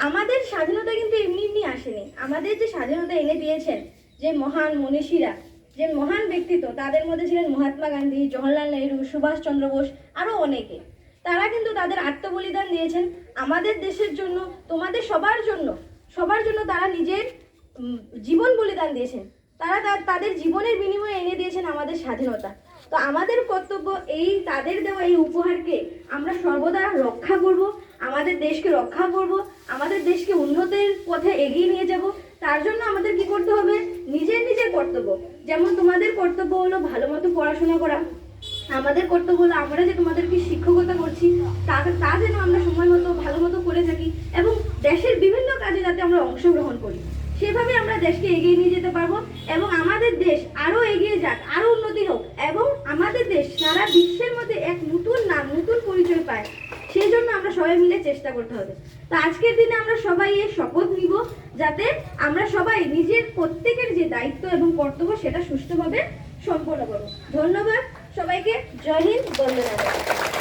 আমাদের স্বাধীনতা কিন্তু এমনি এমনি আসেনি। আমাদের যে স্বাধীনতা এনে দিয়েছেন যে মহান মনীষীরা, যে মহান ব্যক্তিত্ব, তাদের মধ্যে ছিলেন মহাত্মা গান্ধী, জওহরলাল নেহরু, সুভাষচন্দ্র বোস, আরও অনেকে। তারা কিন্তু তাদের আত্মবলিদান দিয়েছেন আমাদের দেশের জন্য, তোমাদের সবার জন্য তারা নিজের জীবন বলিদান দিয়েছেন। তারা তাদের জীবনের বিনিময়ে এনে দিয়েছেন আমাদের স্বাধীনতা। তো আমাদের কর্তব্য এই তাদের দেওয়া এই উপহারকে আমরা সর্বদা রক্ষা করব, আমাদের দেশকে রক্ষা করব, আমাদের দেশকে উন্নতির পথে এগিয়ে নিয়ে যাব। তার জন্য আমাদের কি করতে হবে? নিজের কর্তব্য। যেমন তোমাদের কর্তব্য হলো ভালো মতো পড়াশোনা করা, আমাদের কর্তব্য হলো আমরা যে তোমাদেরকে শিক্ষকতা করছি তা যেন আমরা সময় মতো ভালো মতো করে থাকি এবং দেশের বিভিন্ন কাজে যাতে আমরা অংশগ্রহণ করি। সেভাবে আমরা দেশকে এগিয়ে নিয়ে যেতে পারবো এবং আমাদের দেশ আরও এগিয়ে যাক, আরও উন্নতি হোক এবং আমাদের দেশ সারা বিশ্বের মধ্যে এক নতুন নাম, নতুন পরিচয় পায়। সেই জন্য আমরা সবাই মিলে চেষ্টা করতে হবে। তো আজকের দিনে আমরা সবাই এই শপথ নিব যাতে আমরা সবাই নিজের প্রত্যেকের যে দায়িত্ব এবং কর্তব্য সেটা সুষ্ঠুভাবে সম্পন্ন করব। ধন্যবাদ সবাইকে। জয় হিন্দ, বন্দে মাতরম।